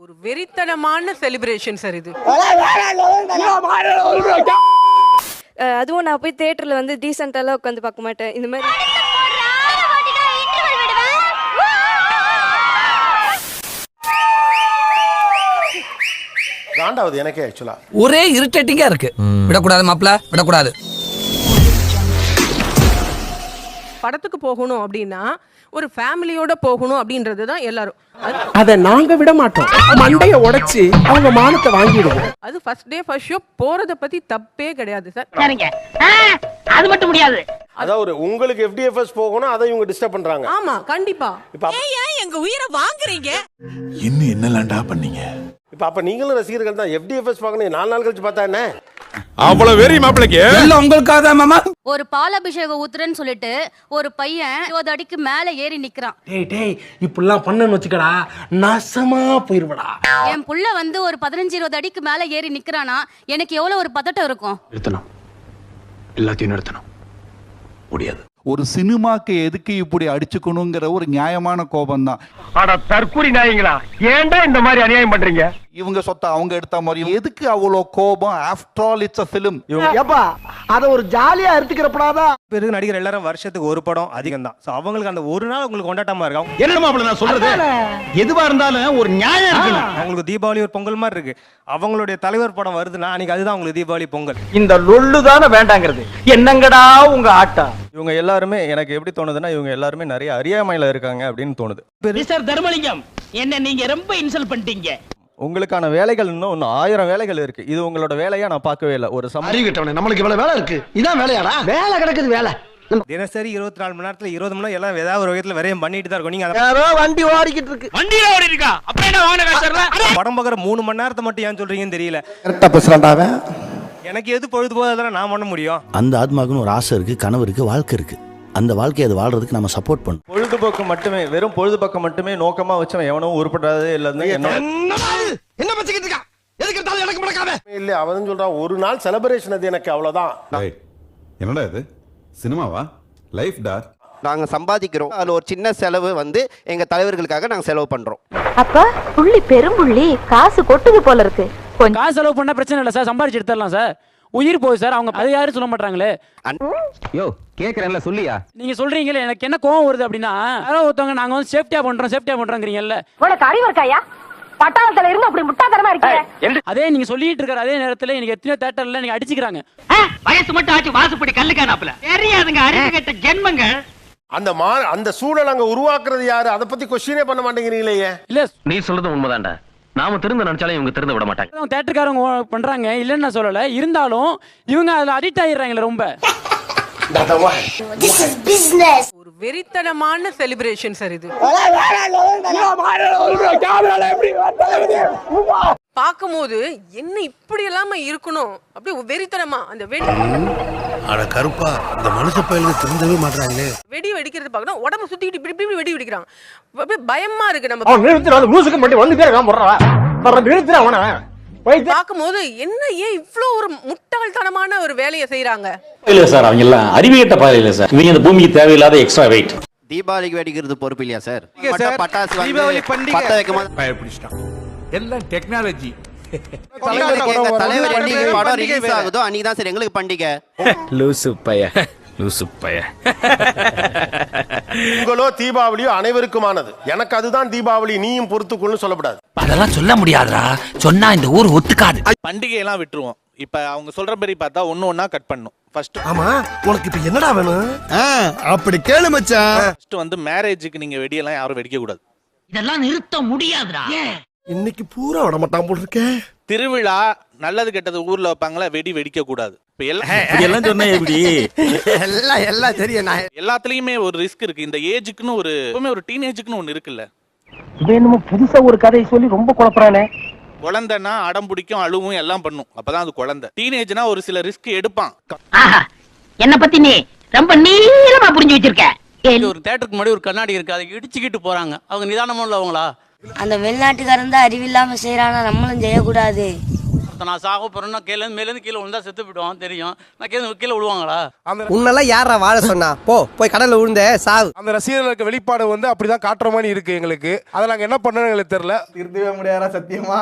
ஒரு வெறித்தனமான celebration sir இது. அதுவும் நான் போய் தியேட்டர்ல வந்து டீசென்ட்டாலாம் உட்காந்து பார்க்க மாட்டேன். இந்த மாதிரி காண்டாவது எனக்கே ஆக்சுவலா ஒரே இரிட்டேட்டிங்கா இருக்கு. விடக்கூடாது மாப்ள, விடக்கூடாது. படத்துக்கு போகணும் அப்படின்னா ஒரு ஃபேமிலியோட போகணும் அப்படின்றது தான் எல்லாரும். அத நாங்க விட மாட்டோம். மண்டைய உடைச்சு அவங்க மானத்தை வாங்கிடுவோம். அது ஃபர்ஸ்ட் டே ஃபர்ஸ்ட் ஷோ போறத பத்தி தப்பே கிடையாது சார். சரிங்க, அது மட்டும் முடியாது. அதாவது உங்களுக்கு FDFS போகணும், அதை இவங்க டிஸ்டர்ப் பண்றாங்க. ஆமா கண்டிப்பா. இப்ப எங்க உயிரை வாங்குறீங்க. இன்னும் என்னலாண்டா பண்ணீங்க? இப்ப அப்ப நீங்களும் ரசிகர்கள் தான். FDFS பார்க்கணும் 4 நாள் கழிச்சு பார்த்தா என்ன? அவ்வளவு வெறி மாப்பிளைக்கு இல்ல உங்களுக்காக தான் மாமா. ஒரு பாலாபிஷேகம் ஊத்துறேன்னு சொல்லிட்டு ஒரு பையன் 20 அடிக்கு மேல ஏறி நிக்கிறான். டேய் இப்படிலாம் பண்ணன்னு வச்சுக்கடா, நாசமா போயிருவடா. என் புள்ள வந்து ஒரு 15-20 அடிக்கு மேல ஏறி நிக்கிறானா எனக்கு எவ்வளவு ஒரு பதட்டம் இருக்கும். நிறுத்தணும், எல்லாத்தையும் நிறுத்தணும். முடியாது. ஒரு சினிமாக்கு எதுக்கு இப்படி அடிச்சுக்கணுங்கிற ஒரு நியாயமான கோபம் தான். அட தற்கூரி நாயங்களா, ஏன்டா இந்த மாதிரி அநியாயம் பண்றீங்க? இவங்க சொத்தை அவங்க எடுத்த மாதிரி எதுக்கு அவ்வளோ கோபம்? After all it's a film. ஏப்பா அத ஒரு ஜாலியா எடுத்துக்கிறப்படாதா? பெரிய நடிகர் எல்லாரும் வருஷத்துக்கு ஒரு படம் அதிகம் தான். சோ அவங்களுக்கு அந்த ஒரு நாள் உங்களுக்கு கொண்டாட்டமா இருக்கும். என்ன மாப்பிள்ள நான் சொல்றது? எதுவா இருந்தாலும் ஒரு நியாயம் இருக்கு. அவங்களுக்கு தீபாவளி ஒரு பொங்கல் மாதிரி இருக்கு. அவங்களுடைய தலைவர் படம் வருதுன்னா அன்னைக்கு அதுதான் உங்களுக்கு தீபாவளி பொங்கல். இந்த லொள்ளு தானே வேண்டாங்கிறது. என்னங்கடா உங்க ஆட்டம்? இவங்க எல்லாருமே எனக்கு எப்படி தோணுதுன்னா இவங்க எல்லாருமே நிறைய அறியாமையில இருக்காங்க அப்படின்னு தோணுது. மிஸ்டர் தர்மலிங்கம், என்ன நீங்க ரொம்ப இன்சல்ட் பண்ணிட்டீங்க. உங்களுக்கான வேலைகள் இன்னும் 1000 வேலைகள் இருக்கு. இது உங்களோட வேலையா நான் பார்க்கவே இல்லை. ஒரு அறிவிட்டவனே, நம்மளுக்கு இவ்வளவு வேலை இருக்கு. இதான் வேலையாடா? வேலை கிடக்குது வேலை. தினசரி 24 மணி நேரத்துல 20 மணி நேரம் எல்லாம் ஏதாவது ஒரு விதத்துல விரையும் பண்ணிட்டு தான் இருக்கும். நீங்க யாரோ வண்டி ஓடிக்கிட்டு இருக்கு. வண்டியில ஓடி இருக்கா? அப்ப என்ன வாங்க காசர்ல? படம் பார்க்குற 3 மணி நேரத்தை மட்டும் ஏன் சொல்றீங்கன்னு தெரியல. கரெக்டா பேசுறான்டா. எனக்கு எது பொழுது போதெல்லாம் நான் பண்ண முடியும். அந்த ஆத்மாக்குன்னு ஒரு ஆசை இருக்கு, கனவு இருக்கு, வாழ்க்கை இருக்கு. அந்த வாழ்க்கையை அது வாழ்றதுக்கு நம்ம சப்போர்ட் பண்ணணும். பொழுதுபோக்கு மட்டுமே, வெறும் பொழுதுபோக்கு மட்டுமே நோக்கமா வச்சவன் எவனும் உருப்படாதே இல்ல. என்ன பச்சிக்கிட்டு இருக்கா? எதுக்கு எடுத்தாலும் எனக்கு முடக்காம. இல்ல அவன் சொல்றான் ஒரு நாள் செலிப்ரேஷன், அது எனக்கு அவ்வளவுதான். என்னடா இது சினிமாவா? லைஃப் டா. நாங்க சம்பாதிக்கிறோம், அதுல ஒரு சின்ன செலவு வந்து எங்க தலைவர்களுக்காக நாங்க செலவு பண்றோம். அப்ப புள்ளி பெரும்புள்ளி காசு கொட்டுது போல இருக்கு. காசு செலவு பண்ணா பிரச்சனை இல்ல சார், சம்பாதிச்சு எடுத்துடலாம் சார். உயிர் போகுது சார், அவங்க அது யாரும் சொல்ல மாட்டாங்களே. யோ கேக்குறேன்ல சொல்லியா? நீங்க சொல்றீங்களே, எனக்கு என்ன கோவம் வருது அப்படின்னா, யாரோ ஒருத்தவங்க நாங்க வந்து சேஃப்டியா பண்றோங்கிறீங்கல்ல. உனக்கு அறிவு இருக்காயா? பட்டாளத்துல இருந்து அப்படி முட்டாதனமா இருக்கீங்க. அதே நீங்க சொல்லிட்டு இருக்கிற அதே நேரத்துல எனக்கு எத்தனை தியேட்டர்ல நீங்க அடிச்சுக்கிறாங்க. வயசு மட்டும் ஆச்சு, வாசுப்படி கல்லுக்கானாப்ல தெரியாதுங்க, அறிவு கெட்ட ஜென்மங்க. அந்த சூழல் அங்க உருவாக்குறது யாரு? அதை பத்தி கொஸ்டினே பண்ண மாட்டேங்கிறீங்களே. இல்ல நீ சொல்றது உண்மைதான்டா. நாம திருந்த நினைச்சாலும் இவங்க திருந்த விட மாட்டாங்க. தியேட்டர்காரங்க பண்றாங்க இல்லன்னு நான் சொல்லல. இருந்தாலும் இவங்க அதுல அடிக்ட் ஆயிடுறாங்களே ரொம்ப. ஒரு வெறித்தனமான செலிப்ரேஷன் சார் இது. பார்க்கும்போது என்ன இப்படி எல்லாம இருக்கணும் அப்படி வெறித்தனமா அந்த அட கருப்பா, இந்த மனுஷ பயலுக்கு திருந்தவே மாட்டாங்களே. வெடி வெடிக்கிறது பார்க்கணும், உடம்பு சுத்திக்கிட்டு இப்படி இப்படி வெடி வெடிக்கிறாங்க. அப்படியே பயமா இருக்கு. நம்ம பார்க்கும்போது என்ன ஏன் இவ்ளோ ஒரு முட்டாள்தனமான ஒரு வேலையை செய்யறாங்க? இல்ல சார், அவங்க எல்லாம் அறிவியட்ட பாதை இல்ல சார். இவங்க இந்த பூமிக்கு தேவையில்லாத எக்ஸ்ட்ரா வெயிட். தீபாவளிக்கு வெடிக்கிறது பொறுப்பு இல்லையா சார்? பட்டாசு தீபாவளி பண்டிகை பயப்பிடிச்சிட்டான். எல்லாம் டெக்னாலஜி. தலைவர் என்னைக்கு படம் ரிலீஸ் ஆகுதோ அன்னைக்கு தான் சார் எங்களுக்கு பண்டிகை. லூசு பைய, லூசு பைய. உங்களோ தீபாவளியோ அனைவருக்குமானது. எனக்கு அதுதான் தீபாவளி, நீயும் பொறுத்துக்கொள்னு சொல்லக்கூடாது. அதெல்லாம் சொல்ல முடியாதுடா. சொன்னா இந்த ஊர் ஒத்துக்காது. பண்டிகை எல்லாம் விட்டுருவோம். இப்ப அவங்க சொல்ற மாதிரி பார்த்தா ஒண்ணா கட் பண்ணணும். ஃபர்ஸ்ட் ஆமா, உனக்கு இப்ப என்னடா வேணும்? அப்படி கேளு மச்சான். ஃபர்ஸ்ட் வந்து மேரேஜுக்கு நீங்க வெடியெல்லாம் யாரும் வெடிக்க கூடாது. இதெல்லாம் நிறுத்த முடியாதுடா. இன்னைக்கு பூரா விட மாட்டான் போல இருக்கே. திருவிழா நல்லது கெட்டது ஊர்ல வைப்பாங்களா, வெடி வெடிக்க கூடாது. இப்ப எல்லாம் சொன்னா எப்படி? எல்லாம் தெரியும். எல்லாத்துலயுமே ஒரு ரிஸ்க் இருக்கு. இந்த ஏஜுக்குன்னு ஒரு டீனேஜுக்குன்னு ஒண்ணு இருக்குல்ல. இது என்னமோ புதுசா ஒரு கதையை சொல்லி ரொம்ப குழப்பறானே. குழந்தைன்னா அடம் பிடிக்கும், அழுவும், எல்லாம் பண்ணும். அப்பதான் அது குழந்தை. டீனேஜ்னா ஒரு சில ரிஸ்க் எடுப்பான். என்ன பத்தி நீ ரொம்ப நீளமா புரிஞ்சு வச்சிருக்க. ஒரு தியேட்டருக்கு முன்னாடி ஒரு கண்ணாடி இருக்கு, அதை இடிச்சுக்கிட்டு போறாங்க. அவங்க நிதானமா உள்ளவங்களா? அந்த வெளிநாட்டுக்காரன் தான் அறிவில்லாம செய்யறானா, நம்மளும் செய்யக்கூடாது. ஒருத்தன் நான் சாக போறேன்னா மேலேருந்து கீழே விழுந்தா செத்து போயிடுவான் தெரியும். நான் கீழே விழுவாங்களா? உன்னெல்லாம் யாரா வாழ சொன்னா? போய் கடல்ல விழுந்த சாவு. அந்த ரசிகர்களுக்கு வெளிப்பாடு வந்து அப்படிதான் காட்டுற மாதிரி இருக்கு எங்களுக்கு. அதை நாங்க என்ன பண்ணணும் எங்களுக்கு தெரியல. திருத்தவே முடியாதா சத்தியமா?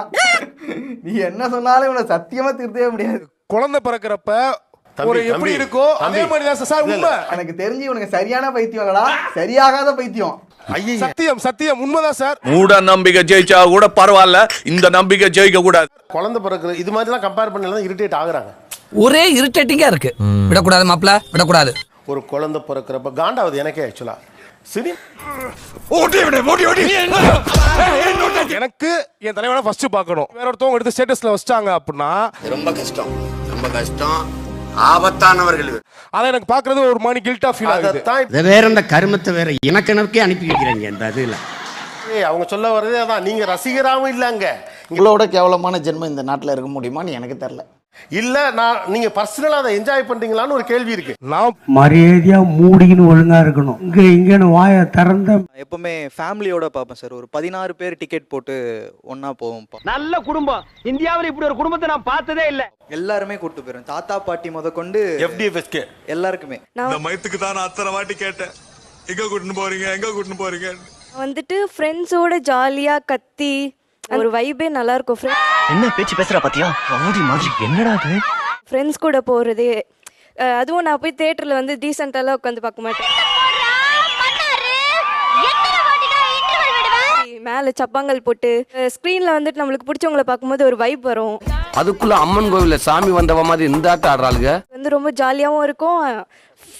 நீ என்ன சொன்னாலும் இவனை சத்தியமா திருத்தவே முடியாது. குழந்தை பிறக்கிறப்ப ஒரு எப்படி இருக்கோ அதே மாதிரி தான் சார் உண்மை. எனக்கு தெரிஞ்சு இவனுக்கு சரியான பைத்தியம் இல்லடா, சரியாகாத பைத்தியம். சத்தியம் சத்தியம் உண்மைதான் சார். மூட நம்பிக்கை ஜெயிச்சா கூட பரவாயில்ல, இந்த நம்பிக்கை ஜெயிக்க கூடாது. குழந்தை பிறக்கிற இது மாதிரிலாம் கம்பேர் பண்ணலாம் இரிட்டேட் ஆகுறாங்க. ஒரே இரிட்டேட்டிங்கா இருக்கு. விடக்கூடாது மாப்ள, விடக்கூடாது. ஒரு குழந்தை பிறக்கிறப்ப காண்டாவது எனக்கே ஆக்சுவலா. சரி எனக்கு என் தலைவனை ஃபர்ஸ்ட் பார்க்கணும். வேற ஒருத்தவங்க எடுத்து ஸ்டேட்டஸ்ல வச்சிட்டாங்க அப்படின்னா ரொம்ப கஷ்டம், ரொம்ப கஷ்டம், ஆபத்தானவர்கள். அதை எனக்கு பாக்குறது ஒரு மாதிரி கில்ட்டா ஃபீல் ஆகுது. வேற இந்த கருமத்தை வேற எனக்கு அனுப்பி வைக்கிறாங்க இந்த இதுல. அவங்க சொல்ல வர்றதே அதான், நீங்க ரசிகராகவும் இல்லங்க. உங்களோட கேவலமான ஜென்மம் இந்த நாட்டில் இருக்க முடியுமான்னு எனக்கு தெரியல. இல்ல நான் நீங்க பர்சனலா அதை என்ஜாய் பண்றீங்களான்னு ஒரு கேள்வி இருக்கு. நான் மரியாதையா மூடின்னு ஒழுங்கா இருக்கணும். இங்கன்னு வாய திறந்த எப்பவுமே ஃபேமிலியோட பார்ப்பேன் சார். ஒரு 16 பேர் டிக்கெட் போட்டு ஒன்னா போவோம். நல்ல குடும்பம். இந்தியாவில் இப்படி ஒரு குடும்பத்தை நான் பார்த்ததே இல்ல. எல்லாருமே கூட்டு போயிரும், தாத்தா பாட்டி முத கொண்டு FDFSK எல்லாருக்குமே. இந்த மயத்துக்கு தான் நான் அத்தனை வாட்டி கேட்டேன், எங்க கூட்டின்னு போறீங்க, எங்க கூட்டின்னு போறீங்க. வந்துட்டு ஃப்ரெண்ட்ஸோட ஜாலியா கத்தி ஒரு வைபே நல்லா இருக்கும். என்ன பேச்சு பேசுற பாத்தியா? ராடி மாதிரி என்னடா அது? ஃப்ரெண்ட்ஸ் கூட போறதே. அதுவும் நான் போய் தியேட்டர்ல வந்து டீசென்ட்டாலாம் உட்காந்து பார்க்க மாட்டேன். மேல சப்பாங்கல் போட்டு ஸ்கிரீன்ல வந்துட்டு நம்மளுக்கு பிடிச்சவங்கள பார்க்கும்போது ஒரு வைப் வரும். அதுக்குள்ள அம்மன் கோவில்ல சாமி வந்தவ மாதிரி இந்த ஆட்டம் ஆடுறாளுங்க. வந்து ரொம்ப ஜாலியாவும் இருக்கும்.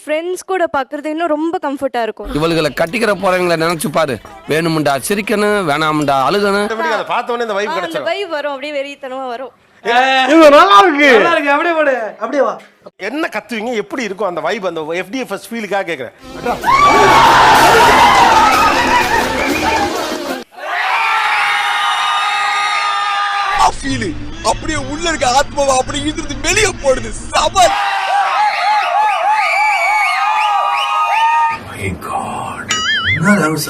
ஃப்ரெண்ட்ஸ் கூட பார்க்கறது இன்னும் ரொம்ப கம்ஃபர்ட்டா இருக்கும். இவளுகளை கட்டிக்கிற போறவங்களை நினைச்சு பாரு. வேணுமுண்டா சிரிக்கணும், வேணாமுண்டா அழுகணும். அதை பார்த்த உடனே இந்த வைப் அந்த கிடைச்சிடும். வைப் வரும், அப்படியே வெறித்தனமா வரும். இது நல்லா இருக்கு. நல்லா இருக்கு. அப்படியே போடு. அப்படியே வா. என்ன கத்துவீங்க, எப்படி இருக்கும் அந்த வைப், அந்த FDFS ஃபீலுக்காக கேக்குறேன். அப்படியே உள்ள இருக்க ஆத்மாவை அப்படி இழுத்து வெளியே போடுது. சபல்.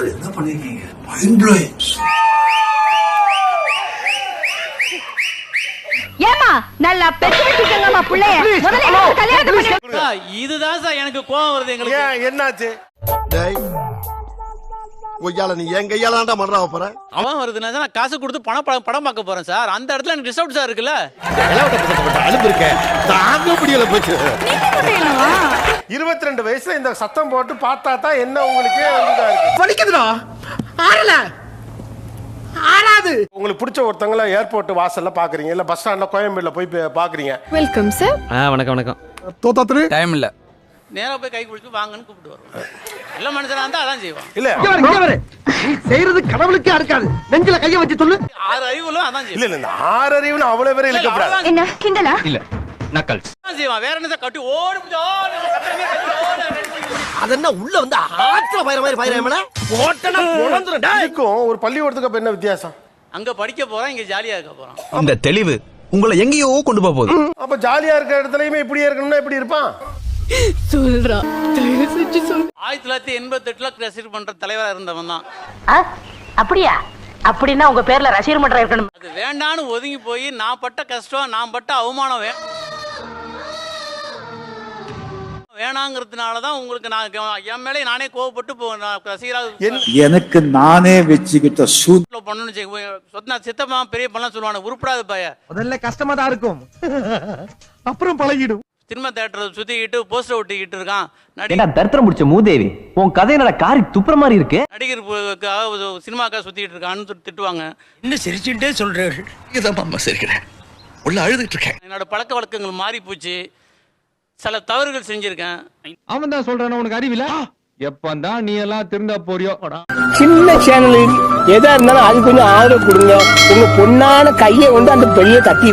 என்ன பண்ணிருக்கீங்க? Mind blowing. ஏமா நல்லா பெத்து வச்சிருக்கங்கம்மா புள்ளைய. முதல்ல கல்யாணம் பண்ணு. இதுதான் சார் எனக்கு கோவம் வருது எங்களுக்கு. ஏன் என்னாச்சு? ஒய்யால நீ எங்க கையாலாண்டா மறறா போற? அவன் வருதுன்னா நான் காசு கொடுத்து படம் பார்க்க போறேன் சார். அந்த இடத்துல எனக்கு டிஸ்அவுட் சார் இருக்குல்ல. அலுப்பு இருக்க தாங்க முடியல போச்சு. 22 வயசுல இந்த சத்தம் போட்டு பார்த்தா தான் என்ன உங்களுக்கு வலிக்குதுடா. ஆறல ஆறாது. உங்களுக்கு பிடிச்ச ஒருத்தங்கள ஏர்போர்ட் வாசல்ல பாக்குறீங்க, இல்ல பஸ் ஸ்டாண்ட்ல கோயம்பேடுல போய் பாக்குறீங்க. Welcome sir. வணக்கம் வணக்கம். தோத்தாத்ரு டைம் இல்ல. நேரா போய் கை குடிச்சு வாங்கன்னு கூப்பிட்டு வருவோம். எல்லா மனுஷனா இருந்தா அதான் செய்வான். இல்ல நீ செய்யறது கடவுளுக்கே அடுக்காது. நெஞ்சில கைய வச்சு சொல்லு. 6 அறிவுலும் அதான் செய்வான். இல்ல இந்த 6 அறிவுன்னு அவ்வளவு பேர் இழுக்கப்படாது. என்ன கிண்டலா? இல்ல நக்கல் செய்வான். வேற என்ன கட்டி ஓடு அது என்ன உள்ள வந்து ஆத்திர பயிர மாதிரி பயிரமல போட்டனா பொளந்துறடா. இதுக்கும் ஒரு பள்ளிக்கூடத்துக்கு அப்ப என்ன வித்தியாசம்? அங்க படிக்க போறான், இங்க ஜாலியா இருக்க போறான். இந்த தெளிவு உங்களை எங்கேயோ கொண்டு போகுது. அப்ப ஜாலியா இருக்கிற இடத்துலயுமே இப்படியே இருக்கணும்னா எப்படி இருப்பான்? சொல்றா. 1988ல ரசிகர் பண்ற தலைவரா இருந்தவன் தான். அப்படியா? அப்படின்னா உங்க பேர்ல ரசிகர் மன்றம் இருக்கணும். அது வேண்டான்னு ஒதுங்கி போய் நான் பட்ட கஷ்டம், நான் பட்ட அவமானம் வேணாங்கிறதுனாலதான் உங்களுக்கு நான் என் மேலே நானே கோவப்பட்டு ரசிகராக எனக்கு நானே வச்சுக்கிட்ட பண்ணணும்னு சொன்னா சித்தப்பா பெரிய பண்ணலாம் சொல்லுவானு உருப்படாது பைய. முதல்ல கஷ்டமா தான் இருக்கும், அப்புறம் பழகிடும். சினிமா தியேட்டர் சுத்திக்கிட்டு போஸ்டர் ஒட்டிக்கிட்டு இருக்கான். தரித்திரம் முடிச்ச மூதேவி, உன் கதை என்னடா காரி துப்புற மாதிரி இருக்கு. நடிகர் சினிமாக்கா சுத்திட்டு இருக்கான்னு திட்டுவாங்க. இன்னும் சிரிச்சுட்டே சொல்றேன். இதான் அம்மா சிரிக்கிறேன், உள்ள அழுதுட்டு இருக்கேன். என்னோட பழக்க வழக்கங்கள் மாறி போச்சு, சில தவறுகள் செஞ்சிருக்கேன். அவன் தான் சொல்றான் உனக்கு அறிவில. எப்பந்தான் நீ எல்லாம் திருந்தா போறியோ. சின்ன சேனல் எதா இருந்தாலும் அது கொஞ்சம் ஆதரவு கொடுங்க. உங்க பொண்ணான கையை கொண்டு அந்த பெரிய தட்டி